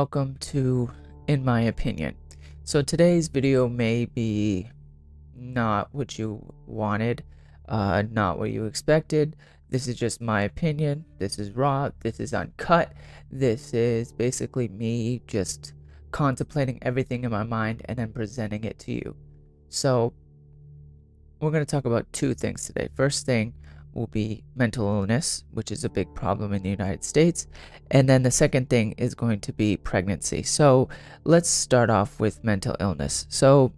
welcome to In My Opinion. So today's video may be not what you wanted, not what you expected. This is just my opinion. This is raw. This is uncut. This is basically me just contemplating everything in my mind and then presenting it to you. So we're going to talk about two things today. First thing will be mental illness, which is a big problem in the United States. And then the second thing is going to be pregnancy. So let's start off with mental illness. So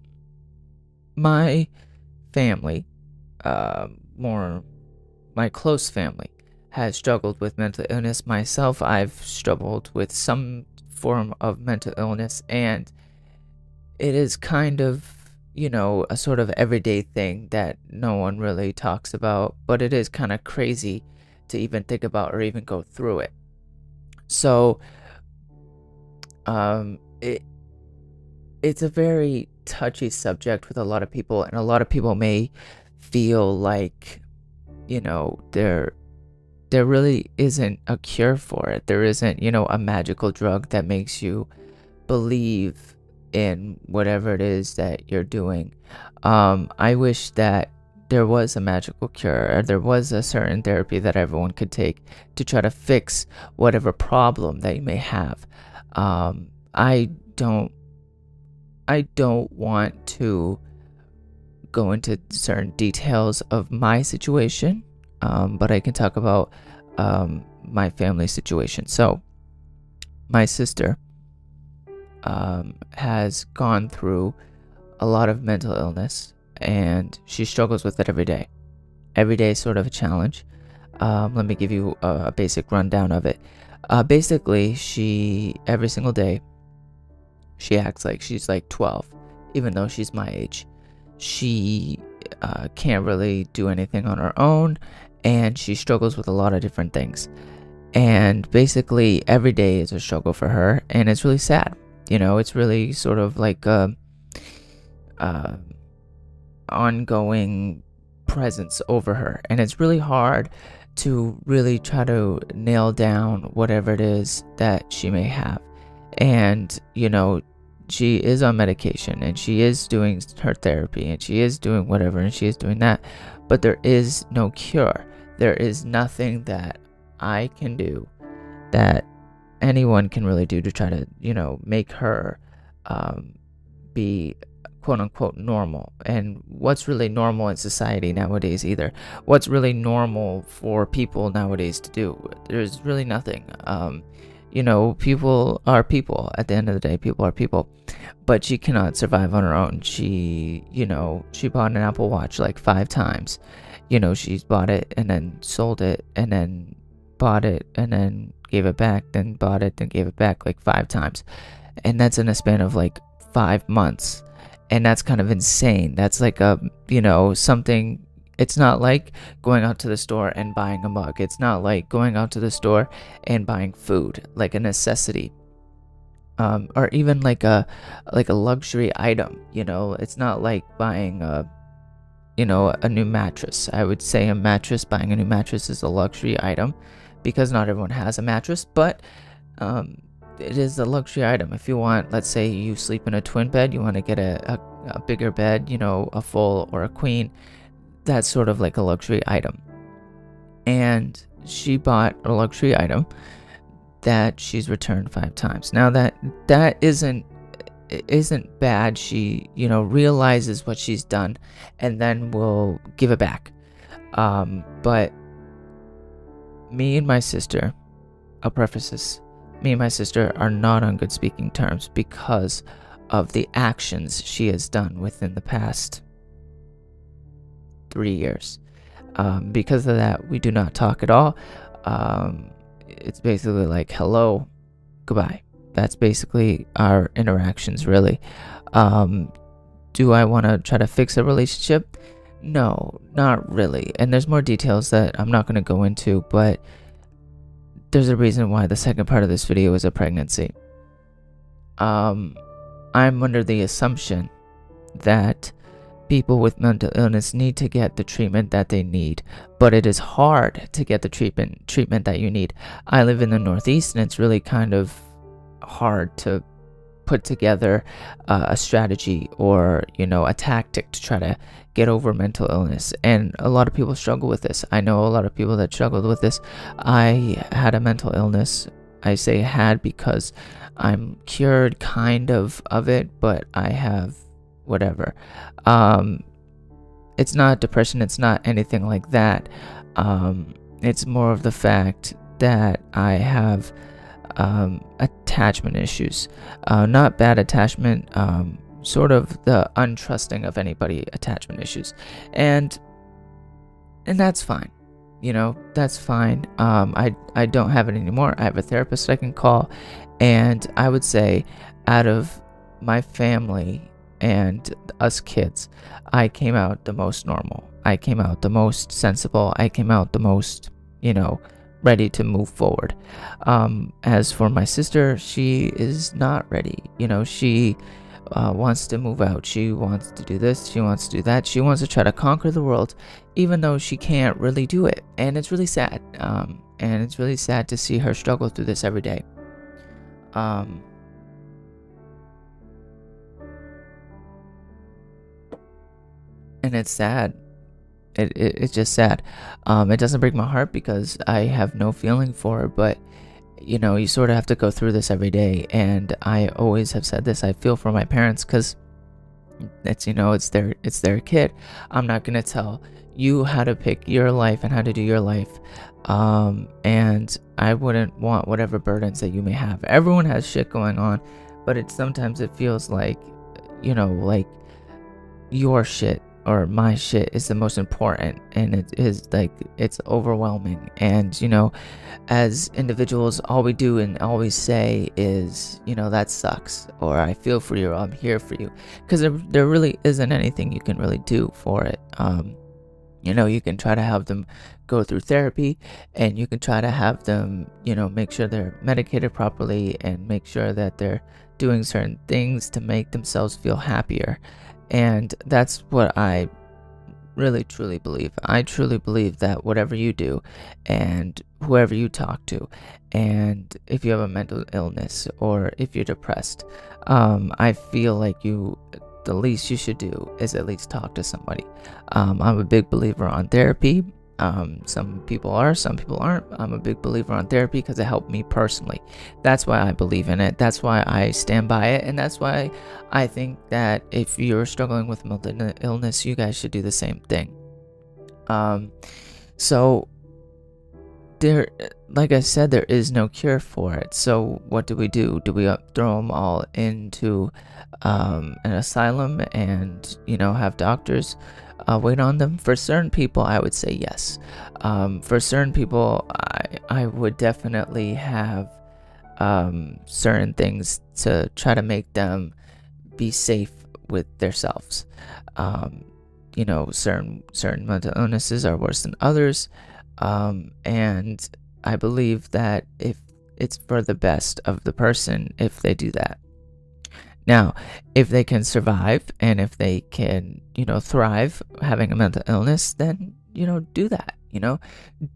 my family, my close family, has struggled with mental illness. Myself, I've struggled with some form of mental illness, and it is kind of a sort of everyday thing that no one really talks about, but it is kind of crazy to even think about or even go through it. So, it's a very touchy subject with a lot of people, and a lot of people may feel like, there really isn't a cure for it. There isn't, a magical drug that makes you believe in whatever it is that you're doing. I wish that there was a magical cure, or there was a certain therapy that everyone could take to try to fix whatever problem that you may have. I don't want to go into certain details of my situation, but I can talk about my family situation. So my sister has gone through a lot of mental illness, and she struggles with it every day. Every day is sort of a challenge. Let me give you a basic rundown of it. Basically, every single day, she acts like she's like 12, even though she's my age. She can't really do anything on her own, and she struggles with a lot of different things. And basically, every day is a struggle for her, and it's really sad. It's really sort of like a ongoing presence over her, and it's really hard to really try to nail down whatever it is that she may have. And she is on medication, and she is doing her therapy, and she is doing whatever, and she is doing that, but there is no cure. There is nothing that I can do, that anyone can really do, to try to make her be quote unquote normal. And what's really normal in society nowadays either? What's really normal for people nowadays to do? There's really nothing. People are people. At the end of the day, people are people. But she cannot survive on her own. She bought an Apple Watch like 5 times. She's bought it and then sold it, and then bought it and then gave it back, then bought it, then gave it back like 5 times. And that's in a span of like 5 months. And that's kind of insane. That's like something. It's not like going out to the store and buying a mug. It's not like going out to the store and buying food, like a necessity. Or even like a luxury item. It's not like buying a new mattress. I would say buying a new mattress is a luxury item, because not everyone has a mattress, but it is a luxury item. If you want, let's say you sleep in a twin bed, you want to get a bigger bed, a full or a queen, that's sort of like a luxury item. And she bought a luxury item that she's returned 5 times. Now that isn't bad. She realizes what she's done and then will give it back. But me and my sister, I'll preface this, me and my sister are not on good speaking terms because of the actions she has done within the past 3 years. Because of that, we do not talk at all. It's basically like, hello, goodbye. That's basically our interactions, really. Do I want to try to fix a relationship? No, not really. And there's more details that I'm not going to go into, but there's a reason why the second part of this video is a pregnancy. I'm under the assumption that people with mental illness need to get the treatment that they need, but it is hard to get the treatment that you need. I live in the Northeast, and it's really kind of hard to put together a strategy or a tactic to try to get over mental illness. And a lot of people struggle with this. I know a lot of people that struggled with this. I had a mental illness. I say had because I'm cured kind of it, but I have whatever. It's not depression, it's not anything like that. It's more of the fact that I have attachment issues. Not bad attachment, sort of the untrusting of anybody attachment issues. And that's fine. That's fine. I don't have it anymore. I have a therapist I can call. And I would say out of my family and us kids, I came out the most normal. I came out the most sensible. I came out the most, ready to move forward. As for my sister, she is not ready. She wants to move out. She wants to do this. She wants to do that. She wants to try to conquer the world, even though she can't really do it. And it's really sad. And it's really sad to see her struggle through this every day. And it's sad. It's just sad. It doesn't break my heart because I have no feeling for her, but you sort of have to go through this every day. And I always have said this. I feel for my parents because it's their kid. I'm not gonna tell you how to pick your life and how to do your life. And I wouldn't want whatever burdens that you may have. Everyone has shit going on, but sometimes it feels like like your shit or my shit is the most important, and it is like it's overwhelming. And as individuals, all we do and all we say is that sucks, or I feel for you, or I'm here for you, because there really isn't anything you can really do for it. You can try to have them go through therapy, and you can try to have them make sure they're medicated properly and make sure that they're doing certain things to make themselves feel happier. And that's what I really truly believe. I truly believe that whatever you do and whoever you talk to, and if you have a mental illness or if you're depressed, I feel like the least you should do is at least talk to somebody. I'm a big believer on therapy. Some people are, some people aren't. I'm a big believer on therapy because it helped me personally. That's why I believe in it. That's why I stand by it. And that's why I think that if you're struggling with mental illness, you guys should do the same thing. So there, like I said, there is no cure for it. So what do? Do we throw them all into an asylum and have doctors wait on them? For certain people, I would say yes. For certain people, I would definitely have certain things to try to make them be safe with themselves. Certain mental illnesses are worse than others, and I believe that if it's for the best of the person if they do that. Now, if they can survive and if they can, thrive having a mental illness, then, do that,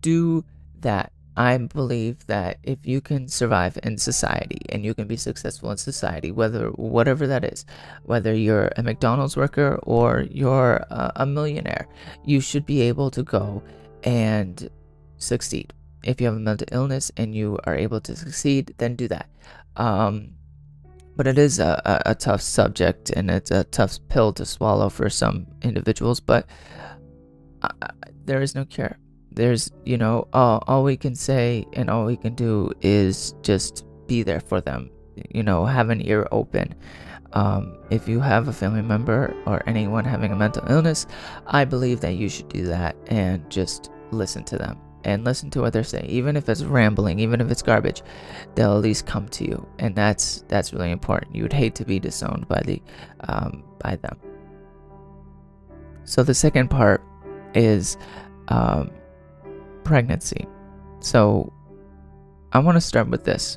do that. I believe that if you can survive in society and you can be successful in society, whatever that is, whether you're a McDonald's worker or you're a millionaire, you should be able to go and succeed. If you have a mental illness and you are able to succeed, then do that. But it is a tough subject, and it's a tough pill to swallow for some individuals, but there is no cure. There's, all we can say and all we can do is just be there for them, have an ear open. If you have a family member or anyone having a mental illness, I believe that you should do that and just listen to them. And listen to what they're saying, even if it's rambling, even if it's garbage, they'll at least come to you, and that's really important. You would hate to be disowned by them. So the second part is pregnancy. So I want to start with this.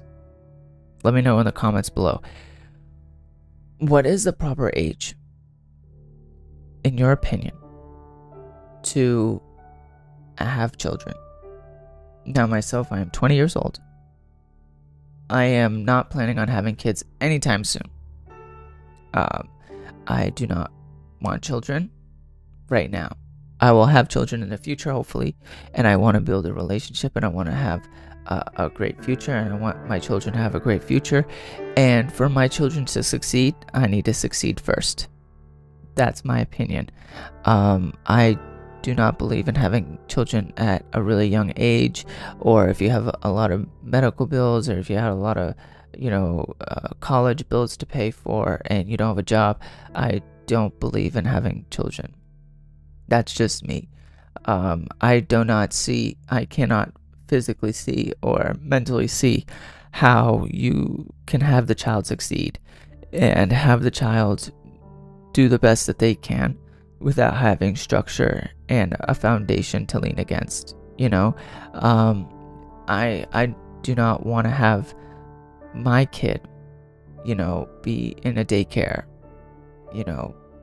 Let me know in the comments below. What is the proper age, in your opinion, to have children? Now, myself, I am 20 years old. I am not planning on having kids anytime soon. I do not want children right now. I will have children in the future, hopefully, and I want to build a relationship, and I want to have a great future, and I want my children to have a great future. And for my children to succeed, I need to succeed first. That's my opinion. I do not believe in having children at a really young age, or if you have a lot of medical bills, or if you have a lot of college bills to pay for and you don't have a job. I don't believe in having children. That's just me. I cannot physically see or mentally see how you can have the child succeed and have the child do the best that they can without having structure and a foundation to lean against. I do not want to have my kid, be in a daycare,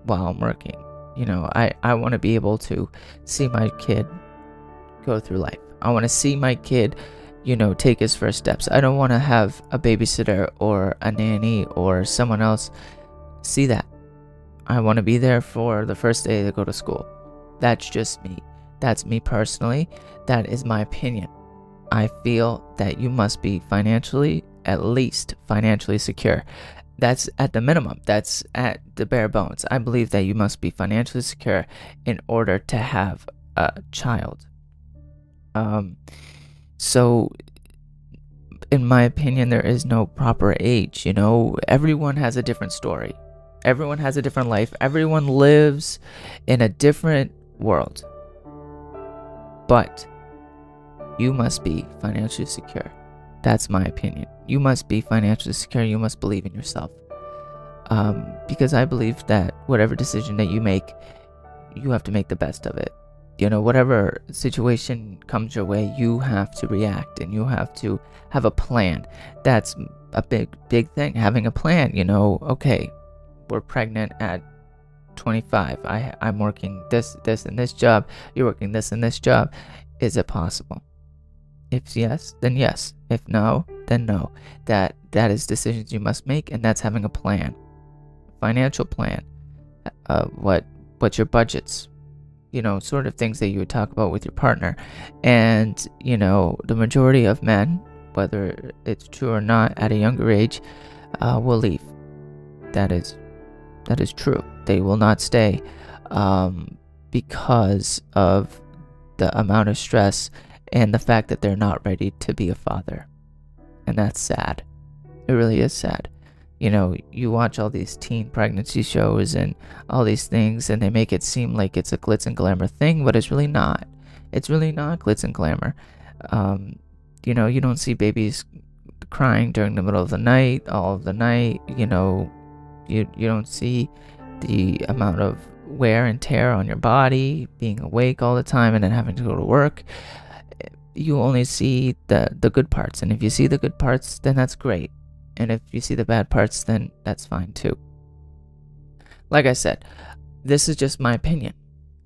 while I'm working. I want to be able to see my kid go through life. I want to see my kid, take his first steps. I don't want to have a babysitter or a nanny or someone else see that. I want to be there for the first day they go to school. That's just me. That's me personally. That is my opinion. I feel that you must be at least financially secure. That's at the minimum. That's at the bare bones. I believe that you must be financially secure in order to have a child. So in my opinion, there is no proper age. Everyone has a different story. Everyone has a different life. Everyone lives in a different world. But you must be financially secure. That's my opinion. You must be financially secure. You must believe in yourself. Because I believe that whatever decision that you make, you have to make the best of it. Whatever situation comes your way, you have to react and you have to have a plan. That's a big thing, having a plan. Okay, we're pregnant at 25. I'm working this and this job. You're working this and this job. Is it possible? If yes, then yes. If no, then no. That is decisions you must make, and that's having a plan. Financial plan. What's your budgets? Sort of things that you would talk about with your partner. And, the majority of men, whether it's true or not, at a younger age, will leave. That is true. They will not stay because of the amount of stress and the fact that they're not ready to be a father. And that's sad. It really is sad. You watch all these teen pregnancy shows and all these things, and they make it seem like it's a glitz and glamour thing, but it's really not. It's really not glitz and glamour. You don't see babies crying during the middle of the night, all of the night. You don't see the amount of wear and tear on your body, being awake all the time and then having to go to work. You only see the good parts, and if you see the good parts, then that's great. And if you see the bad parts, then that's fine too. Like I said, this is just my opinion.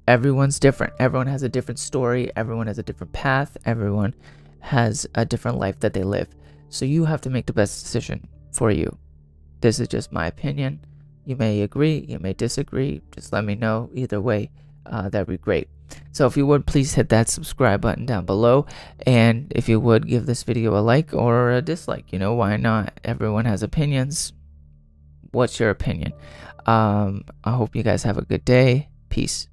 Everyone's different. Everyone has a different story. Everyone has a different path. Everyone has a different life that they live. So you have to make the best decision for you. This is just my opinion. You may agree, you may disagree. Just let me know. Either way, that'd be great. So if you would, please hit that subscribe button down below. And if you would, give this video a like or a dislike. Why not? Everyone has opinions. What's your opinion? I hope you guys have a good day. Peace.